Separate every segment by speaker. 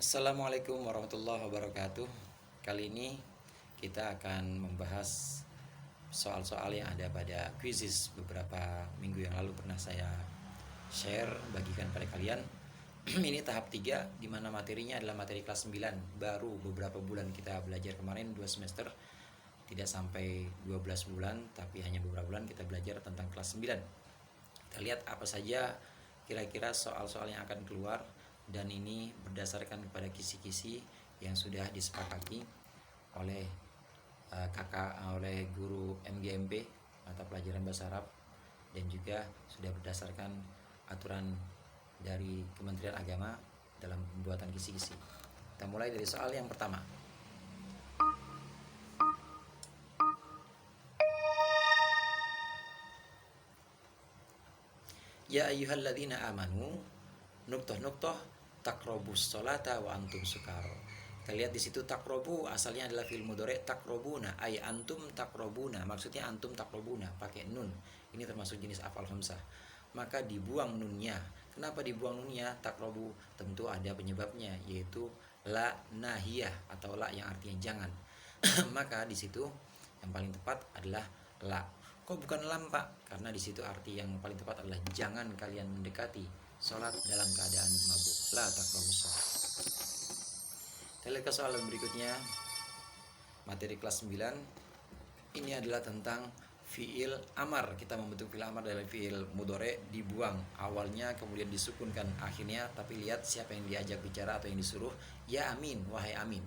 Speaker 1: Assalamualaikum warahmatullahi wabarakatuh. Kali ini kita akan membahas soal-soal yang ada pada kuisis beberapa minggu yang lalu pernah saya share bagikan pada kalian. Ini tahap 3 di mana materinya adalah materi kelas 9. Baru beberapa bulan kita belajar kemarin 2 semester. Tidak sampai 12 bulan tapi hanya beberapa bulan kita belajar tentang kelas 9. Kita lihat apa saja kira-kira soal-soal yang akan keluar, dan ini berdasarkan kepada kisi-kisi yang sudah disepakati oleh kakak oleh guru MGMP mata pelajaran bahasa Arab, dan juga sudah berdasarkan aturan dari Kementerian Agama dalam pembuatan kisi-kisi. Kita mulai dari soal yang pertama. Ya ayyuhalladzina amanu nuktoh takrobus sholata wa antum sukaro. Kita lihat di situ takrobu asalnya adalah fi'il mudhari takrobuna, ay antum takrobuna, maksudnya antum takrobuna pakai nun. Ini termasuk jenis afal khamsah. Maka dibuang nunnya. Kenapa dibuang nunnya? Takrobu tentu ada penyebabnya, yaitu la nahiyah atau la yang artinya jangan. Maka di situ yang paling tepat adalah la. Kok bukan lam, Pak? Karena di situ arti yang paling tepat adalah jangan kalian mendekati sholat dalam keadaan mabuk. La taqrabus sholat. Kita lihat ke soal berikutnya. Materi kelas 9. Ini adalah tentang fi'il amar. Kita membentuk fi'il amar dari fi'il mudhari dibuang awalnya kemudian disukunkan akhirnya, tapi lihat siapa yang diajak bicara atau yang disuruh. Ya amin, wahai amin.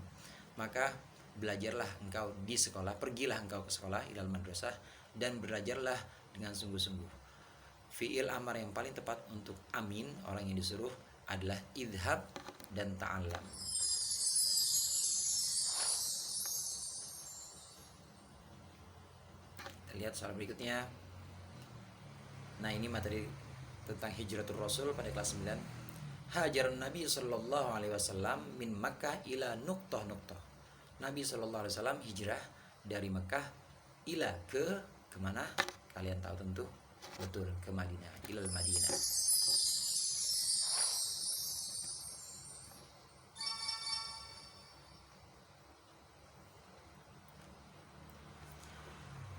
Speaker 1: Maka belajarlah engkau di sekolah, pergilah engkau ke sekolah, ilal madrasah, dan belajarlah dengan sungguh-sungguh. Fi'il amar yang paling tepat untuk amin, orang yang disuruh, adalah idhab dan ta'allam. Kita lihat soal berikutnya. Nah, ini materi tentang hijratul rasul pada kelas 9. Hajar Nabi sallallahu alaihi wasallam min Makkah ila nuqtah. Nabi sallallahu alaihi wasallam hijrah dari Mekah ila ke kemana? Kalian tahu tentu. Betul, ke Madinah, ilal Madinah.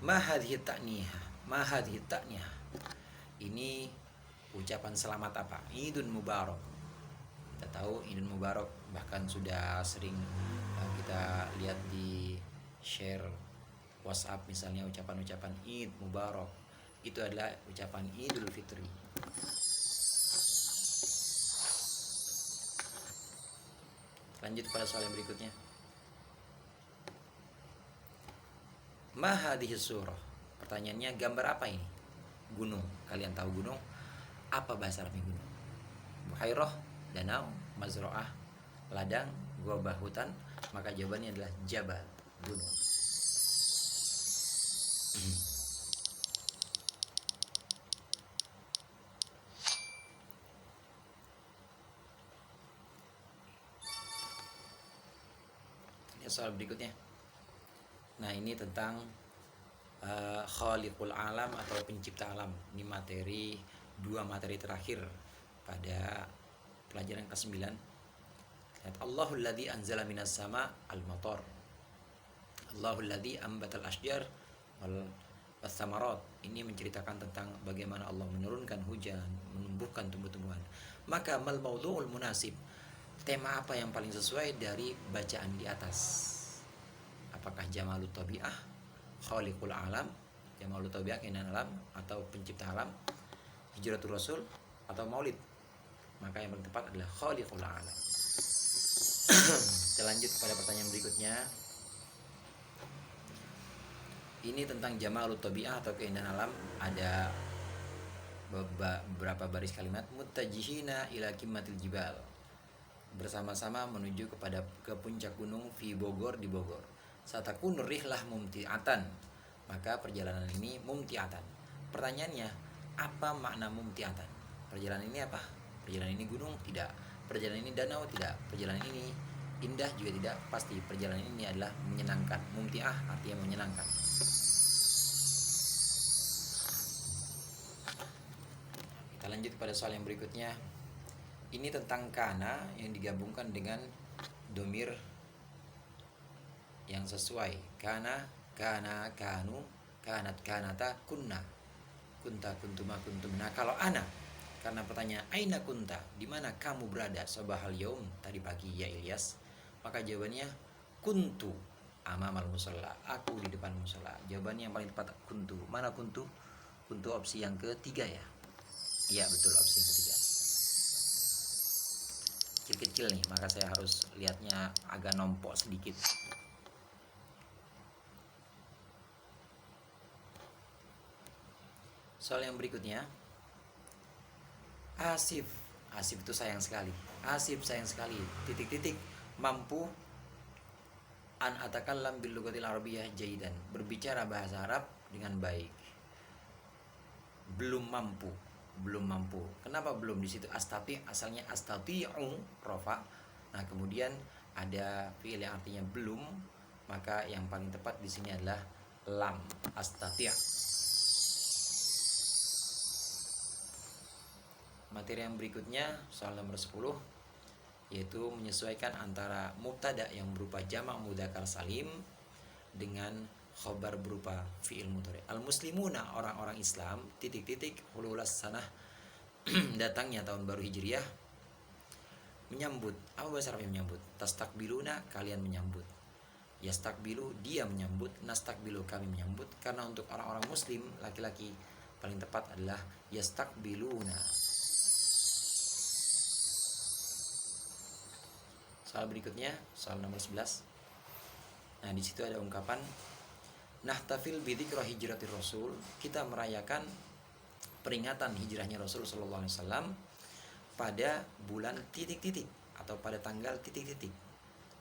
Speaker 1: Mahadhi ta'niyah. Ini ucapan selamat apa? Idun Mubarak. Kita tahu Idun Mubarak, bahkan sudah sering kita lihat di share WhatsApp misalnya ucapan-ucapan Id Mubarak. Itu adalah ucapan Idul Fitri. Lanjut pada soal yang berikutnya. Ma hadhihi surah. Pertanyaannya, gambar apa ini? Gunung. Kalian tahu gunung? Apa bahasa Arabnya gunung? Buhairah, danau, mazra'ah, ladang, gua hutan. Maka jawabannya adalah jabal, gunung. Soal berikutnya. Nah, ini tentang khaliqul alam atau pencipta alam. Ini dua materi terakhir pada pelajaran kelas 9. Lihat, Allahul ladzi anzala minas sama al-matar. Allahul ladzi ambatal asjar wal samarat. Ini menceritakan tentang bagaimana Allah menurunkan hujan, menumbuhkan tumbuh-tumbuhan. Maka mal maudhu'ul munasib. Tema apa yang paling sesuai dari bacaan di atas? Apakah Jamalut Tabi'ah, Khaliqul Alam, Jamalut Tabi'ah, keindahan alam, atau pencipta alam, Hijratul Rasul, atau Maulid? Maka yang paling tepat adalah Khaliqul Alam. Kita lanjut pada pertanyaan berikutnya. Ini tentang Jamalut Tabi'ah atau keindahan alam. Ada beberapa baris kalimat. Muttajihina ila qimmatil jibal. Bersama-sama menuju ke puncak gunung fi Bogor, di Bogor. Satakun rihlah mumti'atan. Maka perjalanan ini mumti'atan. Pertanyaannya, apa makna mumti'atan? Perjalanan ini apa? Perjalanan ini gunung? Tidak. Perjalanan ini danau? Tidak. Perjalanan ini indah? Juga tidak. Pasti perjalanan ini adalah menyenangkan. Mumti'ah artinya menyenangkan. Kita lanjut pada soal yang berikutnya. Ini tentang kana yang digabungkan dengan domir yang sesuai. Kana, kanu, kanat, kanata, kunna, kunta, kuntuma, kuntum. Nah kalau ana, karena pertanyaan aina kunta, di mana kamu berada sabahal yaum, tadi pagi ya Ilyas, maka jawabannya kuntu amamal musalla, aku di depan musalla. Jawabannya yang paling tepat kuntu. Mana kuntu? Kuntu opsi yang ketiga ya. Iya betul, opsi yang ketiga. Kecil-kecil nih, maka saya harus lihatnya agak nompok sedikit. Soal yang berikutnya, Asif. Asif itu sayang sekali. Asif sayang sekali. Titik-titik mampu an atakallam bil lughatil arabiyyah jaidan, berbicara bahasa Arab dengan baik. Belum mampu, belum mampu. Kenapa belum? Di situ astati, asalnya astati'u rofa. Nah, kemudian ada fi'il yang artinya belum, maka yang paling tepat di sini adalah lam, astati'. Materi yang berikutnya soal nomor 10, yaitu menyesuaikan antara mubtada yang berupa jamak mudzakkar salim dengan khobar berupa fi'il mudhari. Al-muslimuna, orang-orang Islam, titik-titik hululas sanah, datangnya tahun baru Hijriah, menyambut. Apa bahasa Arabnya menyambut? Tastakbiluna, kalian menyambut. Yastakbilu, dia menyambut. Nastakbilu, kami menyambut. Karena untuk orang-orang muslim laki-laki paling tepat adalah yastakbiluna. Soal berikutnya, soal nomor 11. Nah, di situ ada ungkapan nahtafil bidzikra hijratir rasul, kita merayakan peringatan hijrahnya Rasul sallallahu alaihi wasallam pada bulan titik-titik atau pada tanggal titik-titik.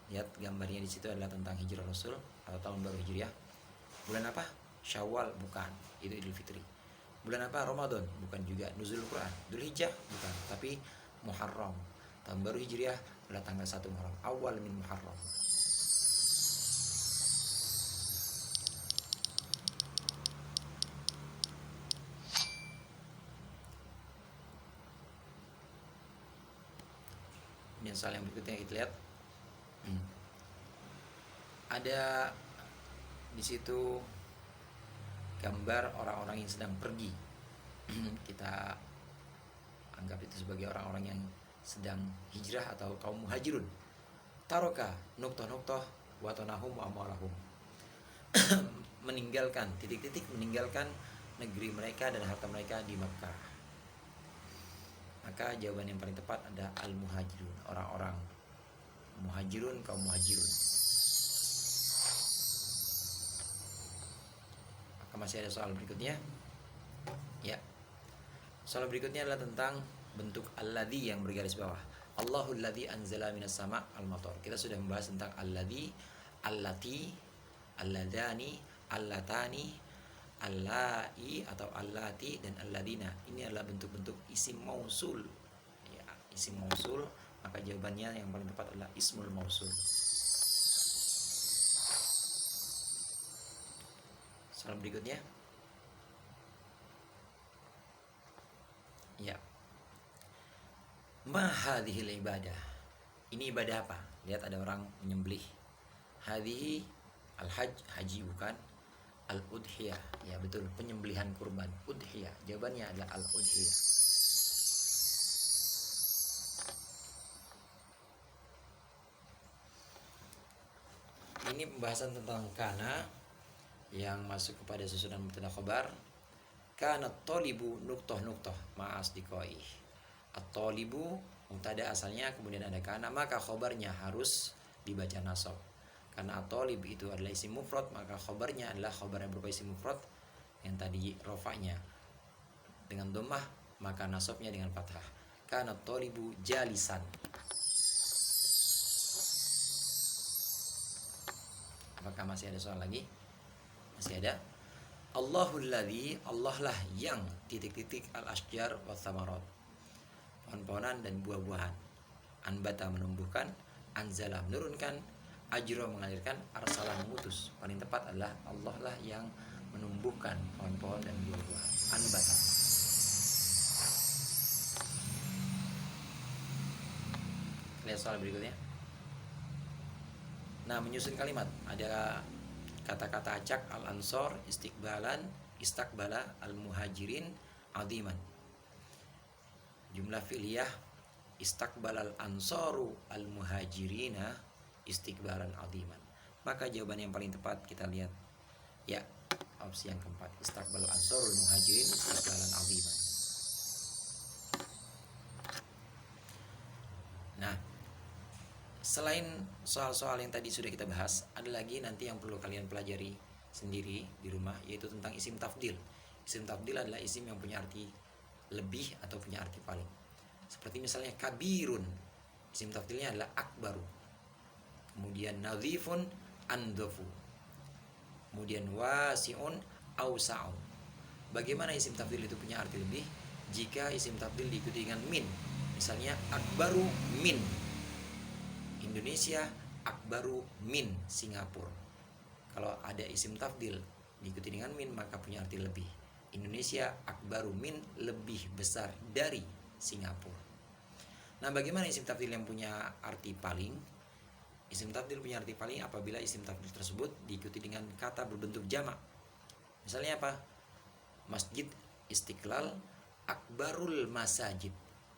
Speaker 1: Lihat gambarnya di situ adalah tentang hijrah Rasul atau tahun baru Hijriah. Bulan apa? Syawal bukan, itu Idul Fitri. Bulan apa? Ramadan bukan juga. Nuzul Quran, Dzulhijjah bukan, tapi Muharram. Tahun baru Hijriah adalah tanggal 1 Muharram, awal min Muharram. Dan soal yang berikutnya kita lihat, ada di situ gambar orang-orang yang sedang pergi. Kita anggap itu sebagai orang-orang yang sedang hijrah atau kaum muhajirun. Taroka nuktoh-nuktoh watonahum amalahum, meninggalkan titik-titik, meninggalkan negeri mereka dan harta mereka di Makkah. Maka jawaban yang paling tepat ada al-muhajirun, orang-orang muhajirun, kaum muhajirun. Maka masih ada soal berikutnya. Ya. Soal berikutnya adalah tentang bentuk alladzi yang bergaris bawah. Allahul ladzi anzala minas sama' al-matar. Kita sudah membahas tentang alladzi, allati, alladani, allatani, allai atau allati dan alladina. Ini adalah bentuk-bentuk isim mausul. Ya, isim mausul, maka jawabannya yang paling tepat adalah ismul mausul. Soal berikutnya. Ya. Ma hadhil ibadah. Ini ibadah apa? Lihat ada orang menyembelih. Hadhihi al-hajj, haji bukan. Al-udhiyah, ya betul, penyembelihan kurban. Udhiyah, jawabannya adalah al-udhiyah. Ini pembahasan tentang kana yang masuk kepada susunan mubtada khabar. Kana tolibu nuktoh ma'as dikoi. At-tolibu mubtada asalnya, kemudian ada kana, maka khabarnya harus dibaca nasab. Karena at-talib itu adalah isim mufrad, maka khabarnya adalah khabar yang berupa isim mufrad yang tadi rofa'nya dengan dhammah, maka nasabnya dengan fathah. Kana at-talibu jalisan. Apakah masih ada soal lagi? Masih ada. Allahul ladzi, Allah lah yang titik-titik al-asjar wa thamarat, pohon-pohonan dan buah-buahan. Anbata menumbuhkan, anzala menurunkan, ajro mengalirkan, arsala mengutus. Paling tepat adalah Allah lah yang menumbuhkan pohon-pohon dan buah-buahan. Anbata. Lihat soal berikutnya. Nah, menyusun kalimat ada kata-kata acak al-ansor istiqbalan istakbala al-muhajirin adiman. Jumlah fi'liyah istakbalal ansoru al-muhajirina istiqbalan adiman. Maka jawaban yang paling tepat kita lihat ya, opsi yang keempat, istakbalal ansoru al-muhajirin istiqbalan adiman. Nah, selain soal-soal yang tadi sudah kita bahas, ada lagi nanti yang perlu kalian pelajari sendiri di rumah, yaitu tentang isim tafdil. Isim tafdil adalah isim yang punya arti lebih atau punya arti paling. Seperti misalnya kabirun, isim tafdilnya adalah akbaru. Kemudian nadhifun, andhafu. Kemudian wasi'un, awsa'u. Bagaimana isim tafdil itu punya arti lebih? Jika isim tafdil diikuti dengan min. Misalnya akbaru min Indonesia, akbaru min Singapura. Kalau ada isim tafdil diikuti dengan min, maka punya arti lebih. Indonesia akbaru min, lebih besar dari Singapura. Nah, bagaimana isim tafdil yang punya arti paling? Isim tafdil punya arti paling apabila isim tafdil tersebut diikuti dengan kata berbentuk jamak. Misalnya apa? Masjid Istiqlal akbarul masajid.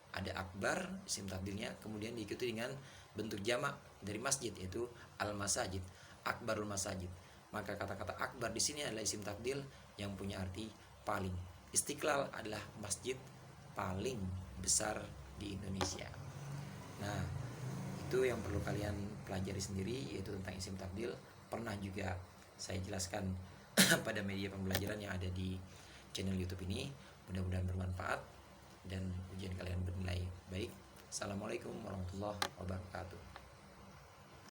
Speaker 1: Ada akbar isim tafdilnya, kemudian diikuti dengan bentuk jamak dari masjid, yaitu al-masajid, akbarul masajid. Maka kata-kata akbar di sini adalah isim tafdil yang punya arti paling. Istiqlal adalah masjid paling besar di Indonesia. Nah, itu yang perlu kalian pelajari sendiri, yaitu tentang isim tafdil. Pernah juga saya jelaskan pada media pembelajaran yang ada di channel YouTube ini. Mudah-mudahan bermanfaat dan ujian kalian bernilai baik. Assalamualaikum warahmatullahi wabarakatuh.